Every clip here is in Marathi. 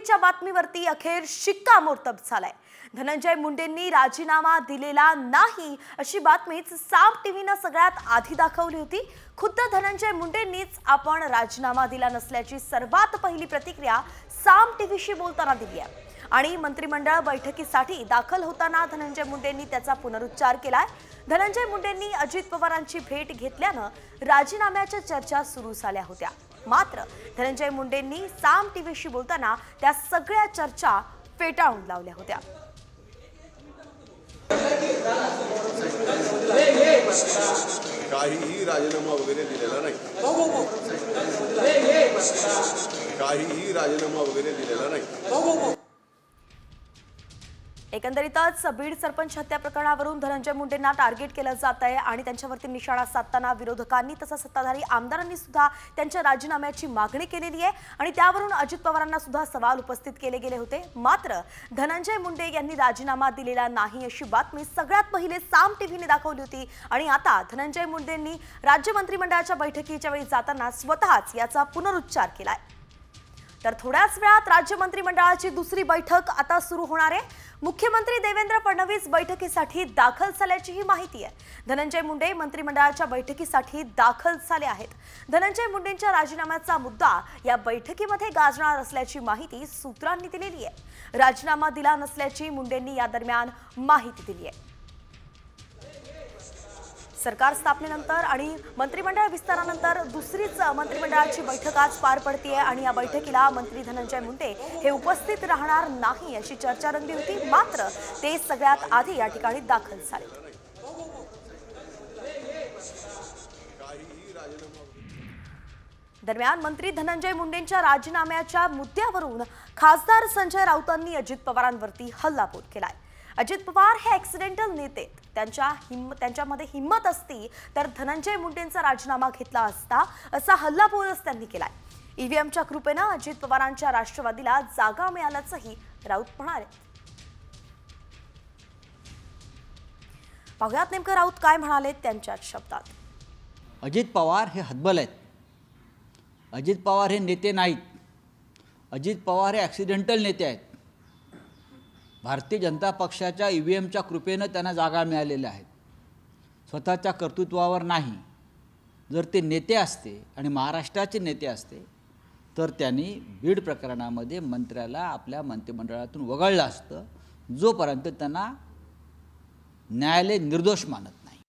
चोरीच्या बातमीवरती अखेर शिक्कामोर्तब झालाय। धनंजय मुंडेंनी राजीनामा दिलेला नाही अशी बातमीच साम टीव्हीने सगळ्यात आधी दाखवली होती। खुद्द धनंजय मुंडेंनीच आपण राजीनामा दिला नसल्याची सर्वात पहिली प्रतिक्रिया साम टीव्हीशी बोलताना दिली आहे आणि मंत्रिमंडळ बैठकीसाठी दाखल होताना धनंजय मुंडेंनी त्याचा पुनरुच्चार केलाय। धनंजय मुंडेंनी अजित पवारांची भेट घेतल्याने राजीनाम्याच्या चर्चा सुरू झाल्या होत्या। मात्र धनंजय मुंडेंनी साम टीव्हीशी बोलताना त्या सगळ्या चर्चा फेटाळून लावल्या होत्या। काहीही राजीनामा वगैरे दिलेला नाही। काहीही राजीनामा वगैरे दिलेला नाही। एकंदरीतच बीड सरपंच हत्या प्रकरणावरून धनंजय मुंडेंना टार्गेट केलं जात आहे आणि त्यांच्यावरती निशाणा साधताना विरोधकांनी तसंच सत्ताधारी आमदारांनी सुद्धा त्यांच्या राजीनाम्याची मागणी केलेली आहे आणि त्यावरून अजित पवारांना सुद्धा सवाल उपस्थित केले गेले होते। मात्र धनंजय मुंडे यांनी राजीनामा दिलेला नाही अशी बातमी सगळ्यात पहिले साम टीव्हीने दाखवली होती आणि आता धनंजय मुंडेंनी राज्य मंत्रिमंडळाच्या बैठकीच्या वेळी जाताना स्वतःच याचा पुनरुच्चार केलाय। तर थोड्याच वेळात राज्य मंत्रिमंडळाची दुसरी बैठक आता सुरू होणार आहे। मुख्यमंत्री देवेंद्र फडणवीस बैठकीसाठी दाखल झाल्याची ही माहिती आहे। धनंजय मुंडे मंत्रिमंडळाच्या बैठकीसाठी दाखल झाले आहेत। धनंजय मुंडेंच्या राजीनाम्याचा मुद्दा या बैठकीमध्ये गाजणार असल्याची माहिती सूत्रांनी दिलेली आहे। राजीनामा दिला नसल्याची मुंडेंनी या दरम्यान माहिती दिली आहे। सरकार स्थापनेनंतर आणि मंत्रिमंडळ विस्तारानंतर दुसरीच मंत्रिमंडळाची बैठक आज पार पडते आणि या बैठकीला मंत्री धनंजय मुंडे हे उपस्थित राहणार नाही अशी चर्चा रंगली होती। मात्र ते सगळ्यात आधी या ठिकाणी दाखल झाले। दरम्यान मंत्री धनंजय मुंडेंच्या राजीनाम्याच्या मुद्द्यावरून खासदार संजय राऊतांनी अजित पवारांवरती हल्लाबोल केलाय। अजित पवार हे ॲक्सिडेंटल नेते, त्यांच्यामध्ये हिम्मत असती तर धनंजय मुंडेंचा राजीनामा घेतला असता असा हल्लाबोलच त्यांनी केलाय। ईव्हीएमच्या कृपेने अजित पवारांच्या राष्ट्रवादीला जागा मिळाल्याचंही राऊत म्हणाले। पाहुयात नेमकं राऊत काय म्हणाले त्यांच्याच शब्दात। अजित पवार हे हतबल आहेत। अजित पवार हे नेते नाहीत। अजित पवार हे ॲक्सिडेंटल नेते आहेत। भारतीय जनता पक्षाच्या ईव्हीएमच्या कृपेने त्यांना जागा मिळालेल्या आहेत, स्वतःच्या कर्तृत्वावर नाही। जर ते नेते असते आणि महाराष्ट्राचे नेते असते तर त्यांनी बीड प्रकरणामध्ये मंत्र्याला आपल्या मंत्रिमंडळातून वगळलं असतं जोपर्यंत त्यांना न्यायालय निर्दोष मानत नाही।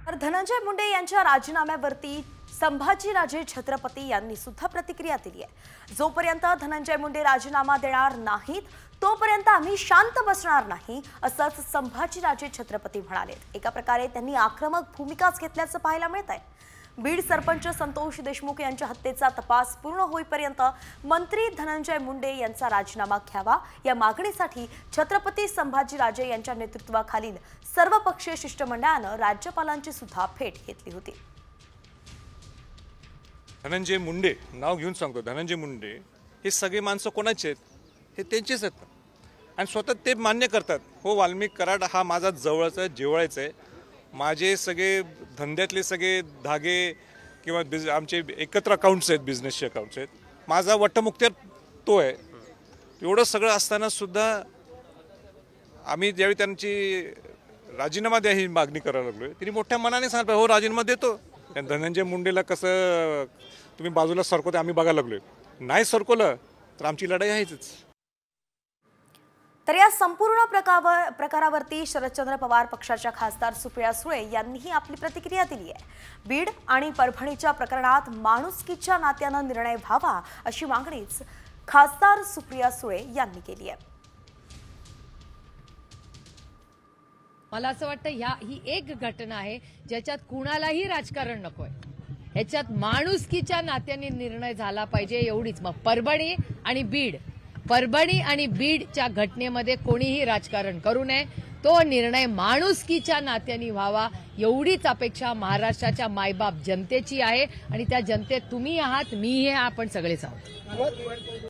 तर धनंजय मुंडे यांच्या राजीनाम्यावरती संभाजीराजे छत्रपती यांनी सुद्धा प्रतिक्रिया दिली आहे। जोपर्यंत धनंजय मुंडे राजीनामा देणार नाहीत तोपर्यंत आम्ही शांत बसणार नाही असंच संभाजीराजे छत्रपती म्हणाले। एका प्रकारे त्यांनी आक्रमक भूमिकाच घेतल्याचं पाहायला मिळतंय। बीड सरपंच संतोष देशमुख यांच्या हत्येचा तपास पूर्ण होईपर्यंत मंत्री धनंजय मुंडे यांचा राजीनामा घ्यावा या मागणीसाठी छत्रपती संभाजीराजे यांच्या नेतृत्वाखालील सर्वपक्षीय शिष्टमंडळाने राज्यपालांची सुद्धा भेट घेतली होती। धनंजय मुंडे नाव घेऊन सांगतो, धनंजय मुंडे हे सगळे माणसं कोणाचे आहेत? हे त्यांचेच आहेत आणि स्वतः ते मान्य करतात। हो, वाल्मिक कराड हा माझा जवळचा जिव्हाळ्याचा आहे। माझे सगळे धंद्यातले सगळे धागे किंवा आमचे एकत्र अकाउंट्स आहेत, बिझनेसचे अकाउंट्स आहेत। माझा वटमुक्त्यार तो आहे। एवढं सगळं असताना सुद्धा आम्ही ज्यावेळी त्यांची राजीनामा द्या ही मागणी करायला लागलो, त्यांनी मोठ्या मनाने सांगितलं हो राजीनामा देतो। धनंजय मुंडेला कसं तुम्ही बाजूला सरकवते आम्ही बघायला लागलोय, नाही सरकवलं तर आमची लढाई आहेच। तर या संपूर्ण प्रकारावरती शरदचंद्र पवार पक्षाच्या खासदार सुप्रिया सुळे यांनीही आपली प्रतिक्रिया दिली आहे। बीड आणि परभणीच्या प्रकरणात माणुसकीच्या नात्याने निर्णय व्हावा अशी मागणीच खासदार सुप्रिया सुळे यांनी केली आहे। मला असं वाटतं ही एक घटना आहे ज्याच्यात कुणालाही राजकारण नकोय, ह्याच्यात माणुसकीच्या नात्याने निर्णय झाला पाहिजे एवढीच। मग परभणी आणि बीडच्या घटनेमध्ये कोणीही राजकारण करू नये, तो निर्णय माणुसकीच्या नात्याने व्हावा एवढीच अपेक्षा महाराष्ट्राच्या मायबाप जनतेची आहे आणि त्या जनतेत तुम्ही आहात, मी हे आपण सगळेच आहोत।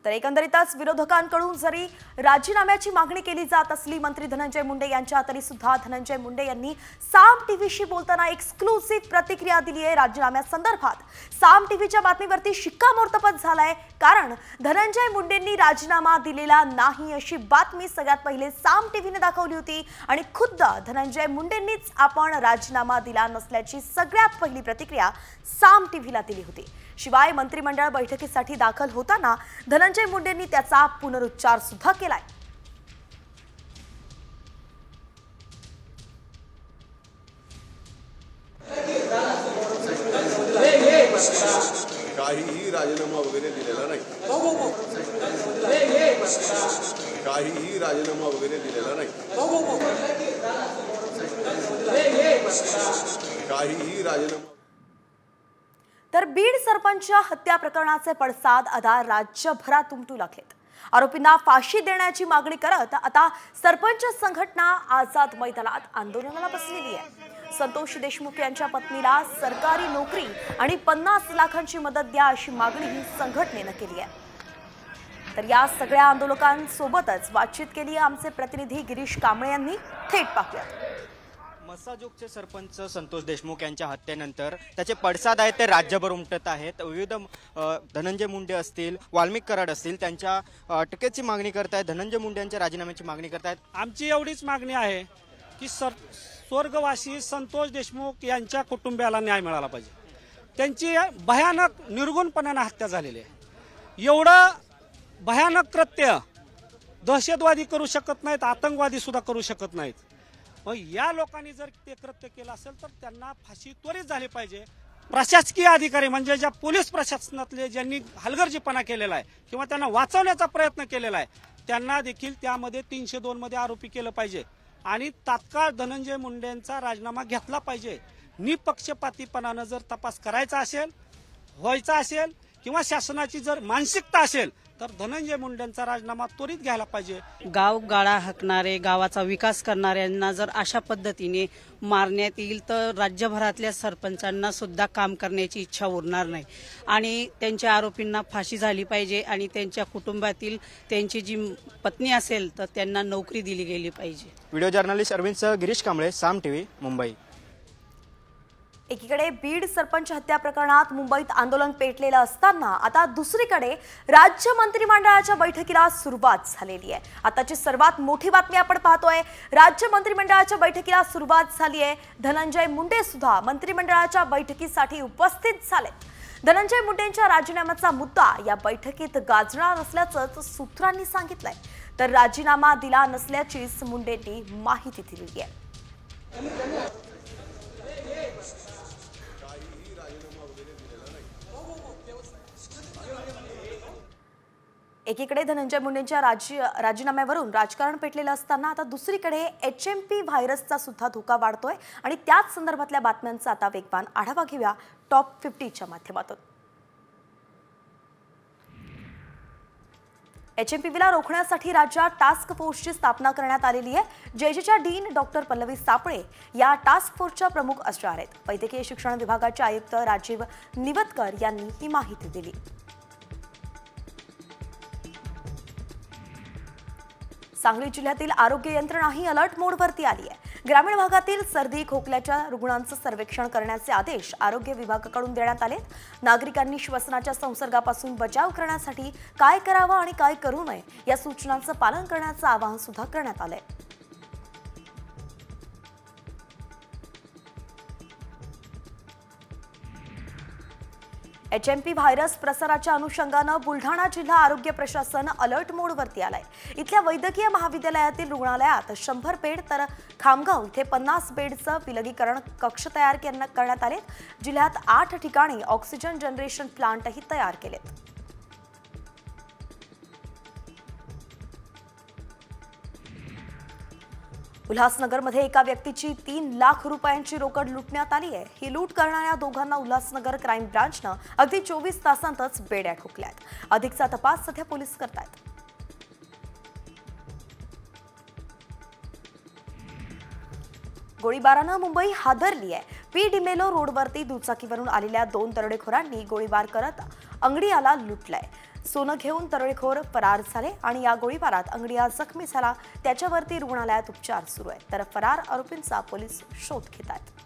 तर एकंदरीतच विरोधकांकडून जरी राजीनाम्याची मागणी केली जात असली मंत्री धनंजय मुंडे यांच्या, तरी सुद्धा धनंजय मुंडे यांनी साम टीव्हीशी बोलताना एक्सक्लुसिव्ह प्रतिक्रिया दिली आहे राजीनाम्यासंदर्भात. साम टीव्हीच्या बातमीवरती शिक्कामोर्तब झालाय, कारण धनंजय मुंडेंनी राजीनामा दिलेला नाही अशी बातमी सगळ्यात पहिले साम टीव्हीने दाखवली होती आणि खुद्द धनंजय मुंडेंनीच आपण राजीनामा दिला नसल्याची सगळ्यात पहिली प्रतिक्रिया साम टीव्हीला दिली होती. शिवाय मंत्रिमंडळ बैठकीसाठी दाखल होताना धनंजय मुंडेंनी त्याचा पुनरुच्चार सुद्धा केलाय. काहीही राजीनामा वगैरे दिलेला नाही. काहीही राजीनामा वगैरे दिलेला नाही. काहीही राजीनामा. तर बीड सरपंच हत्या प्रकरणाचे पडसाद आता राज्यभरात उमटू लागलेत. आरोपींना फाशी देण्याची मागणी करत आता सरपंच संघटना आझाद मैदानात आंदोलनाला बसलेली आहे. संतोष देशमुख यांच्या पत्नीला सरकारी नोकरी आणि 50 लाखांची मदत द्या अशी मागणी ही संघटनेने केली आहे. तर या सगळ्या आंदोलकांसोबतच बातचीत केली आमचे प्रतिनिधी गिरीश कांबळे यांनी. थेट पाहूया. मस्साजोगचे सरपंच संतोष देशमुख यांच्या हत्येनंतर त्याचे पडसाद आहेत ते राज्यभर उमटत आहेत. विविध धनंजय मुंडे असतील, वाल्मिक कराड असतील, त्यांच्या अटकेची मागणी करतायत. धनंजय मुंडे यांच्या राजीनाम्याची मागणी करतायत. आमची एवढीच मागणी आहे की स्वर्गवासी संतोष देशमुख यांच्या कुटुंबियाला न्याय मिळाला पाहिजे. त्यांची भयानक निर्गुणपणाने हत्या झालेली आहे. एवढं भयानक कृत्य दहशतवादी करू शकत नाहीत, आतंकवादी सुद्धा करू शकत नाहीत. मग या लोकांनी जर ते कृत्य केलं असेल तर त्यांना फाशी त्वरित झाली पाहिजे. प्रशासकीय अधिकारी म्हणजे ज्या पोलीस प्रशासनातले ज्यांनी हलगर्जीपणा केलेला आहे किंवा त्यांना वाचवण्याचा प्रयत्न केलेला आहे, त्यांना देखील त्यामध्ये 302 मध्ये आरोपी केलं पाहिजे आणि तात्काळ धनंजय मुंडेंचा राजीनामा घेतला पाहिजे. निपक्षपातीपणानं जर तपास करायचा असेल, व्हायचा असेल किंवा शासनाची जर मानसिकता असेल तर धनंजय मुंडेंचा राजीनामा त्वरित घ्यायला पाहिजे. गाव गाळा हाकणारे, गावाचा विकास करणाऱ्यांना जर अशा पद्धतीने मारण्यात येईल तर राज्यभरातल्या सरपंचांना सुद्धा काम करण्याची इच्छा उरणार नाही आणि त्यांच्या आरोपींना फाशी झाली पाहिजे आणि त्यांच्या कुटुंबातील त्यांची जी पत्नी असेल तर त्यांना नोकरी दिली गेली पाहिजे. व्हिडिओ जर्नलिस्ट अरविंदसह गिरीश कांबळे, साम टीव्ही, मुंबई. एकीकडे बीड सरपंच हत्या प्रकरणात मुंबईत आंदोलन पेटलेलं असताना आता दुसरीकडे राज्य मंत्रिमंडळाच्या बैठकीला सुरुवात झालेली आहे. आताची सर्वात मोठी बातमी आपण पाहतोय. राज्य मंत्रिमंडळाच्या बैठकीला सुरुवात झाली आहे. धनंजय मुंडे सुद्धा मंत्रिमंडळाच्या बैठकीसाठी उपस्थित झाले. धनंजय मुंडेंच्या राजीनाम्याचा मुद्दा या बैठकीत गाजणार असल्याचं सूत्रांनी सांगितलंय. तर राजीनामा दिला नसल्याचीच मुंडेंनी माहिती दिली आहे. एकीकडे धनंजय मुंडेंच्या राजीनाम्यावरून राजकारण पेटलेलं असताना आता दुसरीकडे HMP व्हायरसचा सुद्धा धोका वाढतोय आणि त्याच संदर्भातल्या बातम्यांचा आता वेगवान आढावा घेऊया टॉप 50च्या माध्यमातून. HMPVला रोखण्यासाठी राज्यात टास्क फोर्सची स्थापना करण्यात आलेली आहे. जेजेच्या डीन डॉक्टर पल्लवी सापळे या टास्क फोर्सच्या प्रमुख असणार आहेत. वैद्यकीय शिक्षण विभागाचे आयुक्त राजीव निवतकर यांनी ही माहिती दिली. सांगली जिल्ह्यातील आरोग्य यंत्रणाही अलर्ट मोडवरती आली आहे. ग्रामीण भागातील सर्दी खोकल्याच्या रुग्णांचं सर्वेक्षण करण्याचे आदेश आरोग्य विभागाकडून देण्यात आले. नागरिकांनी श्वसनाच्या संसर्गापासून बचाव करण्यासाठी काय करावं आणि काय करू नये या सूचनांचं पालन करण्याचं आवाहन सुद्धा करण्यात आलंय. HMP व्हायरस प्रसाराच्या अनुषंगानं बुलढाणा जिल्हा आरोग्य प्रशासन अलर्ट मोडवरती आलाय. इथल्या वैद्यकीय महाविद्यालयातील रुग्णालयात 100 बेड तर खामगाव इथे 50 बेडचं विलगीकरण कक्ष तयार करण्यात आले. जिल्ह्यात 8 ठिकाणी ऑक्सिजन जनरेशन प्लांटही तयार केलेत. उल्हासनगरमध्ये एका व्यक्तीची 3 लाख रुपयांची रोकड लुटण्यात आली आहे. ही लूट करणाऱ्या दोघांना उल्हासनगर क्राईम ब्रांचनं अगदी 24 तासांतच बेड्या ठोकल्यात. अधिकचा तपास सध्या पोलीस करतायत. गोळीबारानं मुंबई हादरली आहे. पी डिमेलो रोडवरती दुचाकीवरून आलेल्या 2 दरोडेखोरांनी गोळीबार करत अंगडियाला लुटलंय. सोनं घेऊन दरोडेखोर फरार झाले आणि या गोळीबारात अंगडिया जखमी झाला. त्याच्यावरती रुग्णालयात उपचार सुरू आहेत. तर फरार आरोपींचा पोलीस शोध घेत आहेत.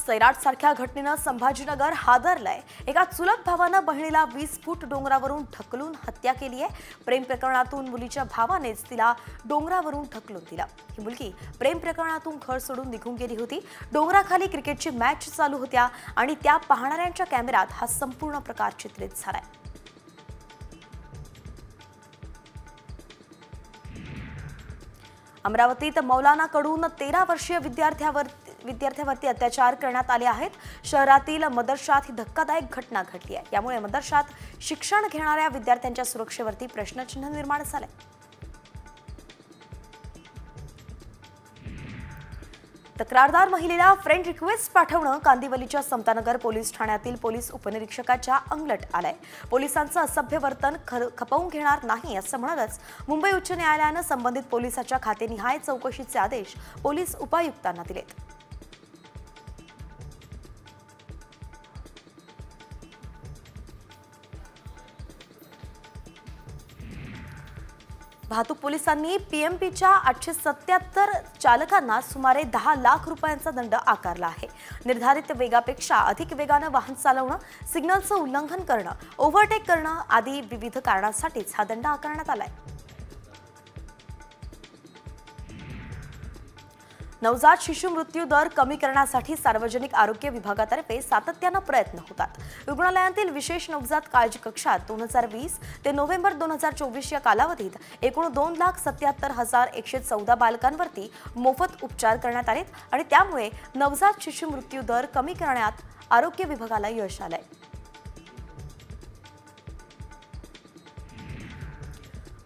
सैराट सारख्या घटनेनं संभाजीनगर हादरलंय. एका चुलत भावानं बहिणीला 20 फूट डोंगरावरून ढकलून हत्या केली आहे. प्रेम प्रकरणातून मुलीच्या भावानेच तिला डोंगरावरून ढकलून दिलं. ही मुलगी प्रेम प्रकरणातून घर सोडून निघून गेली होती. डोंगराखाली क्रिकेटची मॅच चालू होत्या आणि त्या पाहणाऱ्यांच्या कॅमेऱ्यात हा संपूर्ण प्रकार चित्रित झालाय. अमरावतीत मौलानाकडून 13 वर्षीय विद्यार्थ्यावरती अत्याचार करण्यात आले आहेत. शहरातील मदरशात ही धक्कादायक घटना घडली आहे. यामुळे मदरशात शिक्षण घेणाऱ्या विद्यार्थ्यांच्या सुरक्षेवरती प्रश्नचिन्ह निर्माण झाले. तक्रारदार महिलेला फ्रेंड रिक्वेस्ट पाठवणं कांदिवलीच्या समतानगर पोलीस ठाण्यातील पोलीस उपनिरीक्षकाच्या अंगलट आलंय. पोलिसांचं असभ्य वर्तन खपवून घेणार नाही असं म्हणतच मुंबई उच्च न्यायालयानं संबंधित पोलिसाच्या खातेनिहाय चौकशीचे आदेश पोलीस उपायुक्तांना दिलेत. वाहतूक पोलिसांनी पीएमपीच्या 877 चालकांना सुमारे 10 लाख रुपयांचा दंड आकारला आहे. निर्धारित वेगापेक्षा अधिक वेगानं वाहन चालवणं, सिग्नलचं उल्लंघन करणं, ओव्हरटेक करणं आदी विविध कारणांसाठीच हा दंड आकारण्यात आलाय. नवजात शिशु मृत्यू दर कमी करण्यासाठी सार्वजनिक आरोग्य विभागातर्फे सातत्यानं प्रयत्न होतात. रुग्णालयांतील विशेष नवजात काळजी कक्षात 2020 ते नोव्हेंबर 2024 या कालावधीत एकूण 2,77,114 बालकांवरती मोफत उपचार करण्यात आलेत आणि त्यामुळे नवजात शिशु मृत्यू दर कमी करण्यात आरोग्य विभागाला यश आलंय.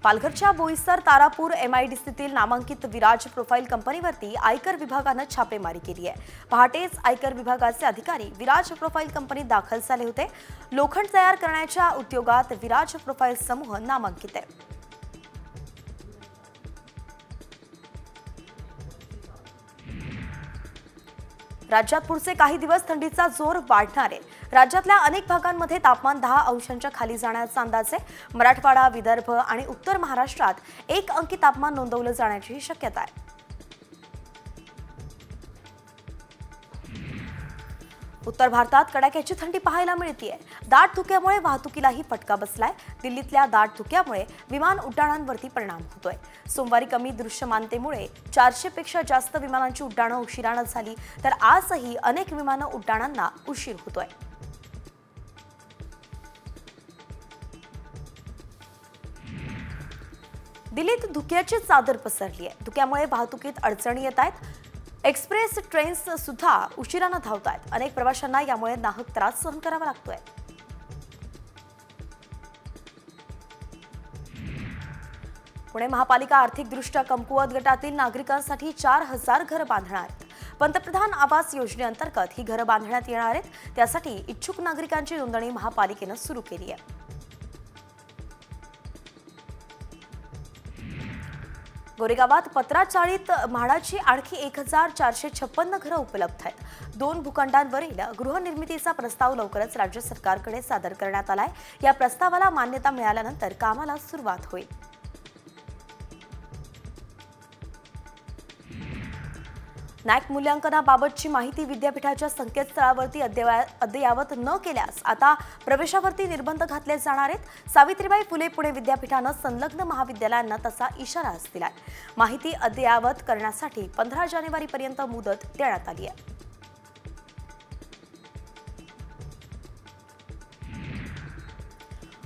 पालघरच्या बोईसर तारापूर MIDCतील नामांकित विराज प्रोफाईल कंपनीवरती आयकर विभागानं छापेमारी केली आहे. पहाटेच आयकर विभागाचे अधिकारी विराज प्रोफाईल कंपनीत दाखल झाले होते. लोखंड तयार करण्याच्या उद्योगात विराज प्रोफाईल समूह नामांकित आहे. राज्यात पुढचे काही दिवस थंडीचा जोर वाढणार आहे. राज्यातल्या अनेक भागांमध्ये तापमान 10 अंशांच्या खाली जाण्याचा अंदाज आहे. मराठवाडा, विदर्भ आणि उत्तर महाराष्ट्रात 1 अंकी तापमान नोंदवलं जाण्याची शक्यता आहे. उत्तर भारतात कडाक्याची थंडी पाहायला मिळतेय. दाट धुक्यामुळे वाहतुकीलाही फटका बसलाय. दिल्लीतल्या दाट धुक्यामुळे विमान उड्डाणांवरती परिणाम होतोय. सोमवारी कमी दृश्यमानतेमुळे 400 पेक्षा जास्त विमानांची उड्डाणं उशिरानं झाली, तर आजही अनेक विमानं उड्डाणांना उशीर होतोय. दिल्लीत धुक्याची चादर पसरली आहे. धुक्यामुळे वाहतुकीत अडचणी येत आहेत. एक्सप्रेस ट्रेन्स सुद्धा उशिरानं धावत आहेत. अनेक प्रवाशांना यामुळे नाहक त्रास सहन करावा लागतोय. पुणे महापालिका आर्थिकदृष्ट्या कमकुवत गटातील नागरिकांसाठी 4,000 घरं बांधणार आहेत. पंतप्रधान आवास योजनेअंतर्गत ही घरं बांधण्यात येणार आहेत. त्यासाठी इच्छुक नागरिकांची नोंदणी महापालिकेनं सुरू केली आहे. गोरेगावात पत्राचाळीत म्हाडाची आणखी 1,456 घरं उपलब्ध आहेत. 2 भूखंडांवरील गृहनिर्मितीचा प्रस्ताव लवकरच राज्य सरकारकडे सादर करण्यात आलाय. या प्रस्तावाला मान्यता मिळाल्यानंतर कामाला सुरुवात होईल. नॅक मूल्यांकनाबाबतची माहिती विद्यापीठाच्या संकेतस्थळावरती अद्ययावत न केल्यास आता प्रवेशावरती निर्बंध घातले जाणार आहेत. सावित्रीबाई फुले पुणे विद्यापीठानं संलग्न महाविद्यालयांना तसा इशाराच दिलाय. माहिती अद्ययावत करण्यासाठी 15 जानेवारीपर्यंत मुदत देण्यात आली आहे.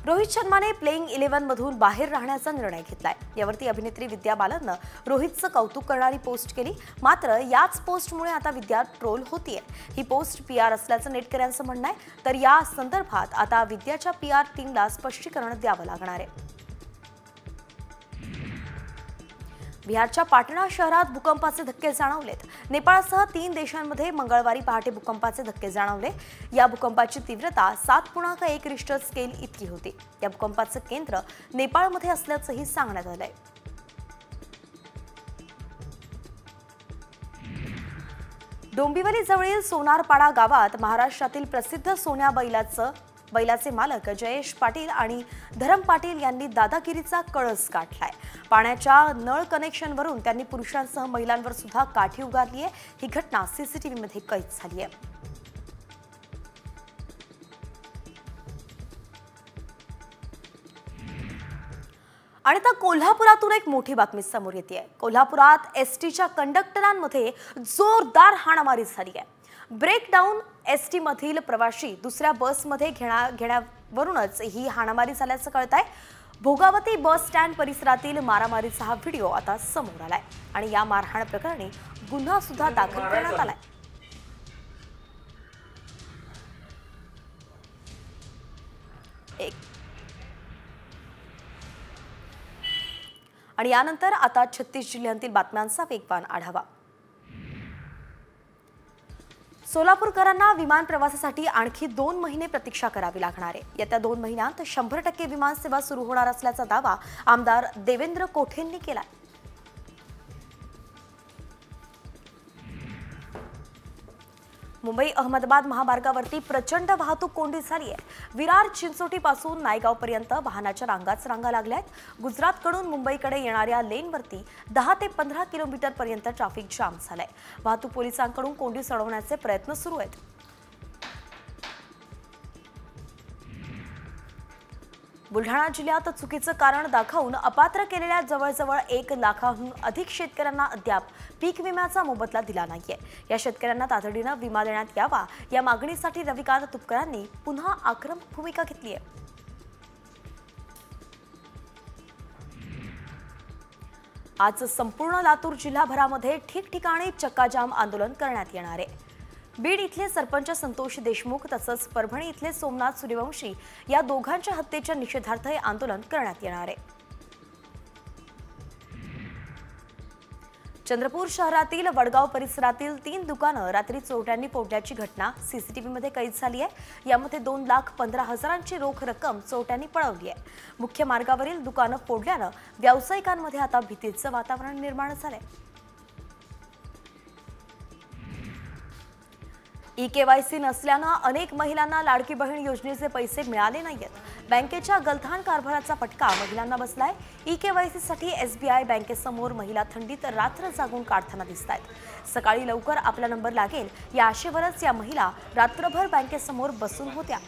रोहित शर्माने प्लेइंग 11 मधून बाहेर राहण्याचा निर्णय घेतलाय. यावरती अभिनेत्री विद्या बालननं रोहितचं कौतुक करणारी पोस्ट केली. मात्र याच पोस्टमुळे आता विद्या ट्रोल होतीये. ही पोस्ट PR असल्याचं नेटकऱ्यांचं म्हणणं आहे. तर या संदर्भात आता विद्याच्या PR टीमला स्पष्टीकरण द्यावं लागणार आहे. बिहारच्या पाटणा शहरात भूकंपाचे धक्के जाणवलेत. नेपाळसह 3 देशांमध्ये मंगळवारी पहाटे भूकंपाचे धक्के जाणवले. या भूकंपाची तीव्रता 7.1 रिश्टर स्केल इतकी होती. या भूकंपाचं केंद्र नेपाळमध्ये असल्याचंही सांगण्यात आलंय. डोंबिवली जवळील सोनारपाडा गावात महाराष्ट्रातील प्रसिद्ध सोन्या बैलाचे मालक जयेश पाटील आणि धरम पाटील यांनी दादागिरीचा कळस गाठलाय। पाण्याच्या नळ कनेक्शनवरून त्यांनी पुरुषांसह महिलांवर सुद्धा काठी उगारली आहे। ही घटना सीसीटीव्ही मध्ये कैद झाली आहे। आणि आता कोल्हापुरातून एक मोठी बातमी समोर येते। कोल्हापुरात एसटीच्या कंडक्टरांमध्ये जोरदार हाणामारी झाली आहे। ब्रेकडाऊन एसटी मधील प्रवासी दुसऱ्या बसमध्ये घेण्यावरूनच ही हाणामारी झाल्याचं कळत आहे। भोगावती बस स्टँड परिसरातील मारामारीचा हा व्हिडिओ आता समोर आलाय आणि या मारहाण प्रकरणी गुन्हा सुद्धा दाखल करण्यात आलाय। आणि यानंतर आता 36 जिल्ह्यांतील बातम्यांचा वेगवान आढावा। सोलापूरकरांना विमान प्रवासासाठी आणखी 2 महिने प्रतीक्षा करावी लागणार आहे। येत्या 2 महिन्यात 100% विमान सेवा सुरू होणार असल्याचा दावा आमदार देवेंद्र कोठेंनी केला। मुंबई अहमदाबाद महामार्गावरती प्रचंड वाहतूक कोंडी झाली आहे। विरार चिंचोटी पासून नायगाव पर्यंत वाहनाच्या रांगा लागल्यात। गुजरातकडून मुंबईकडे येणाऱ्या लेनवरती 10 ते 15 किलोमीटर पर्यंत ट्रॅफिक जाम झालाय। वाहतूक पोलिसांकडून कोंडी सोडवण्याचे प्रयत्न सुरू आहेत। बुलढाणा जिल्ह्यात चुकीचं कारण दाखवून अपात्र केलेल्या जवळजवळ 1 लाखाहून अधिक शेतकऱ्यांना अद्याप पीक विम्याचा मोबदला दिला नाहीये। या शेतकऱ्यांना तातडीनं विमा देण्यात यावा या मागणीसाठी रविकांत तुपकरांनी पुन्हा आक्रमक भूमिका घेतली आहे। आज संपूर्ण लातूर जिल्हाभरामध्ये ठिकठिकाणी चक्काजाम आंदोलन करण्यात येणार आहे। बीड इथले सरपंच संतोष देशमुख तसंच परभणी इथले सोमनाथ सूर्यवंशी या दोघांच्या हत्येच्या निषेधार्थ हे आंदोलन करण्यात येणार आहे। चंद्रपूर शहरातील वडगाव परिसरातील 3 दुकानं रात्री चोरट्यांनी फोडल्याची घटना सीसीटीव्ही मध्ये कैद झाली आहे। यामध्ये 2,15,000ची रोख रक्कम चोरट्यांनी पळवली आहे। मुख्य मार्गावरील दुकानं फोडल्यानं व्यावसायिकांमध्ये आता भीतीचं वातावरण निर्माण झालंय। ई-केवायसी नसल्यानं अनेक महिलांना लाडकी बहीण योजनेचे पैसे मिळाले नाहीयेत। बँकेच्या गलथान कारभाराचा फटका महिलांना बसलाय। ई-केवायसीसाठी एसबीआय बँकेसमोर महिला थंडीत रात्र जागून काढताना दिसतायत। सकाळी लवकर आपला नंबर लागेल या आशेवरच या महिला रात्रभर बँकेसमोर बसून होत्या।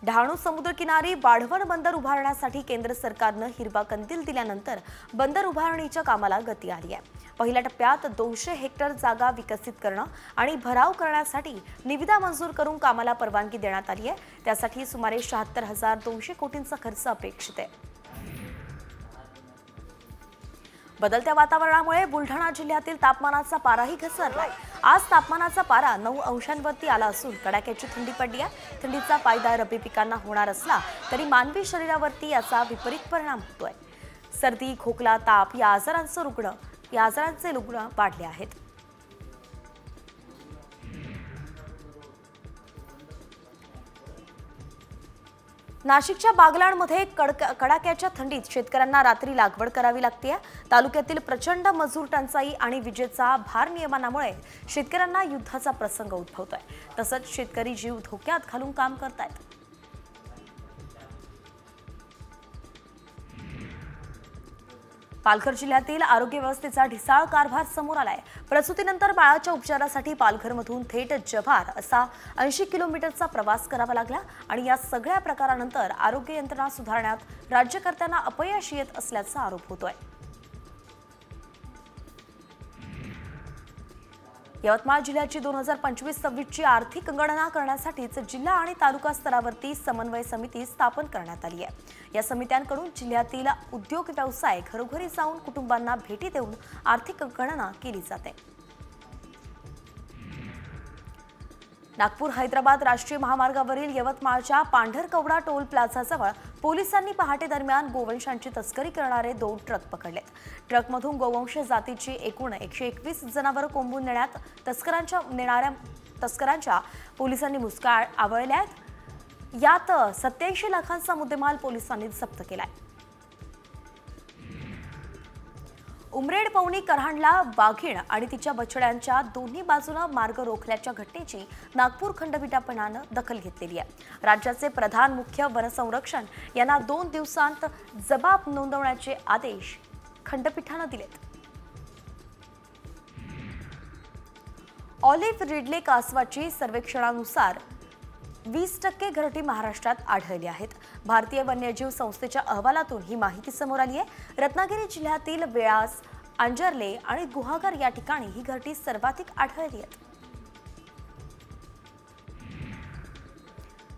डहाणू समुद्रकिनारी वाढवण बंदर उभारण्यासाठी केंद्र सरकारनं हिरवा कंदील दिल्यानंतर बंदर उभारणीच्या कामाला गती आली आहे। पहिल्या टप्प्यात 200 हेक्टर जागा विकसित करणं आणि भराव करण्यासाठी निविदा मंजूर करून कामाला परवानगी देण्यात आली आहे। त्यासाठी सुमारे 76,200 कोटींचा खर्च अपेक्षित आहे। बदलत्या वातावरणामुळे बुलढाणा जिल्ह्यातील तापमानाचा पाराही घसरलाय। आज तापमानाचा पारा 9 अंशांवरती आला असून कडाक्याची थंडी पडली आहे। थंडीचा फायदा रब्बी पिकांना होणार असला तरी मानवी शरीरावरती याचा विपरीत परिणाम होतोय। सर्दी, खोकला, ताप या आजारांचे रुग्ण वाढले आहेत। नाशिकच्या बागलाणमध्ये कडाक्याच्या थंडीत शेतकऱ्यांना रात्री लागवड करावी लागते। तालुक्यातील प्रचंड मजूर टंचाई आणि विजेचा भार नियमनामुळे शेतकऱ्यांना युद्धाचा प्रसंग उद्भवतोय। तसंच शेतकरी जीव धोक्यात घालून काम करतायत। पालघर जिल्ह्यातील आरोग्य व्यवस्थेचा ढिसाळ कारभार समोर आलाय। प्रसूतीनंतर बाळाच्या उपचारासाठी पालघरमधून थेट जव्हार असा 80 किलोमीटरचा प्रवास करावा लागला आणि या सगळ्या प्रकारानंतर आरोग्य यंत्रणा सुधारण्यात राज्यकर्त्यांना अपयश येत असल्याचा आरोप होतोय। यवतमाळ जिल्ह्याची 2025-26ची आर्थिक गणना करण्यासाठीच जिल्हा आणि तालुका स्तरावरती समन्वय समिती स्थापन करण्यात आली आहे। या समित्यांकडून जिल्ह्यातील उद्योग व्यवसाय घरोघरी जाऊन कुटुंबांना भेटी देऊन आर्थिक गणना केली जाते। नागपूर हैदराबाद राष्ट्रीय महामार्गावरील यवतमाळच्या पांढरकवडा टोल प्लाझाजवळ पोलिसांनी पहाटे दरम्यान गोवंशांची तस्करी करणारे 2 ट्रक पकडलेत। ट्रकमधून गोवंश जातीची एकूण 121 जनावरं कोंबून नेणाऱ्या तस्करांच्या पोलिसांनी मुसकाळ आवळल्यात। यात 87 लाखांचा मुद्देमाल पोलिसांनी जप्त केलाय। उमरेड पवनी करहाणला वाघीण आणि तिच्या बछड्यांच्या दोन्ही बाजूला मार्ग रोखल्याच्या घटनेची नागपूर खंडपीठानं दखल घेतलेली आहे। राज्याचे प्रधान मुख्य वनसंरक्षण यांना 2 दिवसांत जबाब नोंदवण्याचे आदेश खंडपीठानं दिलेत। ऑलिव्ह रिडले कासवाची सर्वेक्षणानुसार 20% घरटी महाराष्ट्रात आढळली आहेत। भारतीय वन्यजीव संस्थेच्या अहवालातून ही माहिती समोर आली आहे। रत्नागिरी जिल्ह्यातील वेळास, अंजर्ले आणि गुहागर या ठिकाणी ही घरटी सर्वाधिक आढळली आहे।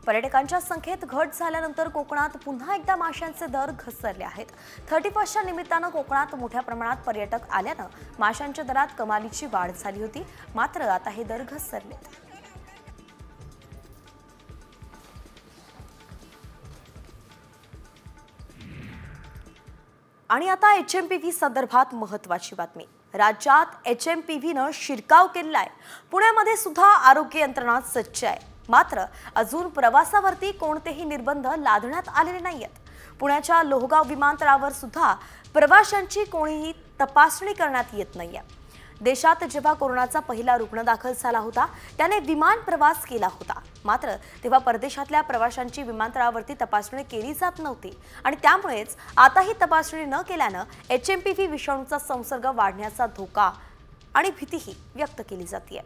पर्यटकांच्या संख्येत घट झाल्यानंतर कोकणात पुन्हा एकदा माशांचे दर घसरले आहेत। 31च्या निमित्तानं कोकणात मोठ्या प्रमाणात पर्यटक आल्यानं माशांच्या दरात कमालीची वाढ झाली होती, मात्र आता हे दर घसरलेत। आणि आता HMPV संदर्भात महत्त्वाची बातमी। राज्यात HMPVनं शिरकाव केलाय। पुण्यामध्ये सुद्धा आरोग्य यंत्रणा सज्ज आहे, मात्र अजून प्रवासावरती कोणतेही निर्बंध लादण्यात आलेले नाहीयेत। पुण्याच्या लोहगाव विमानतळावर सुद्धा प्रवाशांची कोणीही तपासणी करण्यात येत नाहीये। देशात जेव्हा कोरोनाचा पहिला रुग्ण दाखल झाला होता त्याने विमान प्रवास केला होता, मात्र तेव्हा परदेशातल्या प्रवाशांची विमानतळावरती तपासणी केली जात नव्हती आणि त्यामुळेच आता ही तपासणी न केल्यानं HMPV विषाणूचा संसर्ग वाढण्याचा धोका आणि भीतीही व्यक्त केली जाते।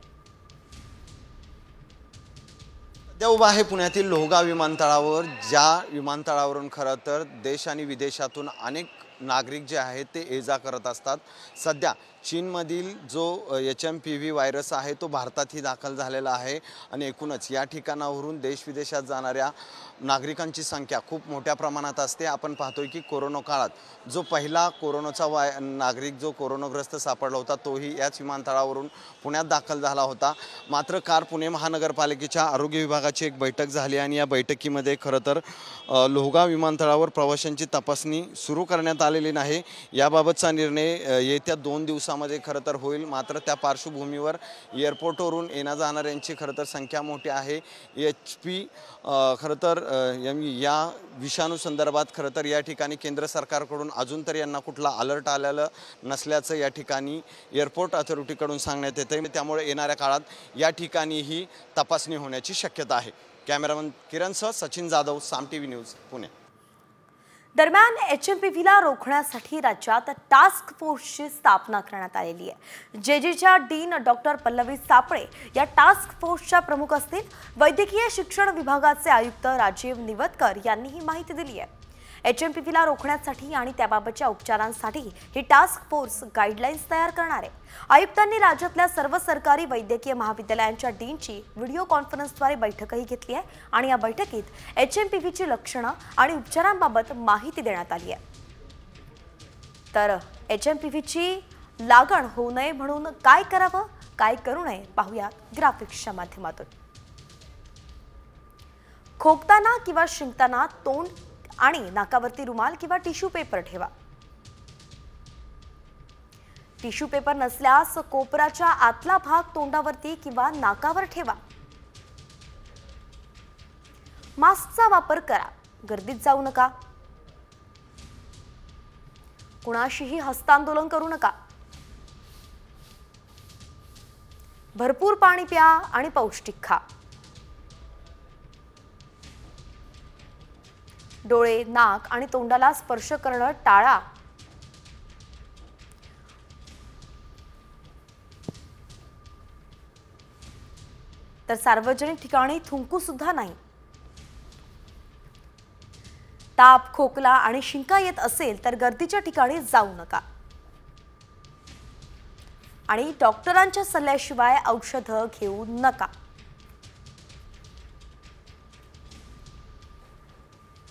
सध्या उभा आहे पुण्यातील लोहगाव विमानतळावर, ज्या विमानतळावरून खरं तर देश आणि विदेशातून अनेक नागरिक जे आहेत ते ये-जा करत असतात। सध्या चीनमधील जो HMPV व्हायरस आहे तो भारतातही दाखल झालेला आहे आणि एकूणच या ठिकाणावरून देश विदेशात जाणाऱ्या नागरिकांची संख्या खूप मोठ्या प्रमाणात असते। आपण पाहतोय की कोरोना काळात जो पहिला कोरोनाचा नागरिक जो कोरोनाग्रस्त सापडला होता तोही याच विमानतळावरून पुण्यात दाखल झाला होता। मात्र काल पुणे महानगरपालिकेच्या आरोग्य विभागाची एक बैठक झाली आणि या बैठकीमध्ये खरं तर लोहगाव विमानतळावर प्रवाशांची तपासणी सुरू करण्यात आलेली नाही। याबाबतचा निर्णय येत्या 2 दिवसामध्ये खरं तर होईल, मात्र त्या पार्श्वभूमीवर एअरपोर्टवरून येण्या जाणाऱ्यांची खरं तर संख्या मोठी आहे। खरं तर या विषाणू संदर्भात खरं तर या ठिकाणी केंद्र सरकारकडून अजून तरी यांना कुठला अलर्ट आलेलं नसल्याचं या ठिकाणी एअरपोर्ट अथॉरिटीकडून सांगण्यात येते। त्यामुळे येणाऱ्या काळात या ठिकाणी ही तपासणी होण्याची शक्यता आहे। कॅमेरामन किरणसह सचिन जाधव, साम TV न्यूज, पुणे। दरम्यान HMPVला रोखण्यासाठी राज्यात टास्क फोर्सची स्थापना करण्यात आलेली आहे। जेजीच्या डीन डॉक्टर पल्लवी सापळे या टास्क फोर्सच्या प्रमुख असतील। वैद्यकीय शिक्षण विभागाचे आयुक्त राजीव निवतकर यांनी ही माहिती दिली आहे। HMPVला रोखण्यासाठी आणि त्याबाबतच्या उपचारांसाठी ही टास्क फोर्स गाईडलाईन्स तयार करणार आहे। आयुक्तांनी राज्यातल्या सर्व सरकारी वैद्यकीय महाविद्यालयांच्या डीनची व्हिडिओ कॉन्फरन्सद्वारे बैठकही घेतली आहे आणि या बैठकीत HMPVची लक्षणं आणि उपचारांबाबत माहिती देण्यात आली आहे। तर HMPVची लागण होऊ नये म्हणून काय करावं, काय करू नये पाहूया ग्राफिक्सच्या माध्यमातून। खोकताना किंवा शिंकताना तोंड आणि नाकावरती रुमाल किंवा टिश्यू पेपर ठेवा। टिश्यू पेपर नसल्यास कोपराच्या आतला भाग तोंडावरती किंवा नाकावर ठेवा। मास्कचा वापर करा, गर्दीत जाऊ नका। कुणाशीही हस्तांदोलन करू नका। भरपूर पाणी प्या आणि पौष्टिक खा। डोळे, नाक आणि तोंडाला स्पर्श करणं टाळा। तर सार्वजनिक ठिकाणी थुंकू सुद्धा नाही। ताप, खोकला आणि शिंका येत असेल तर गर्दीच्या ठिकाणी जाऊ नका आणि डॉक्टरांच्या सल्ल्याशिवाय औषधं घेऊ नका।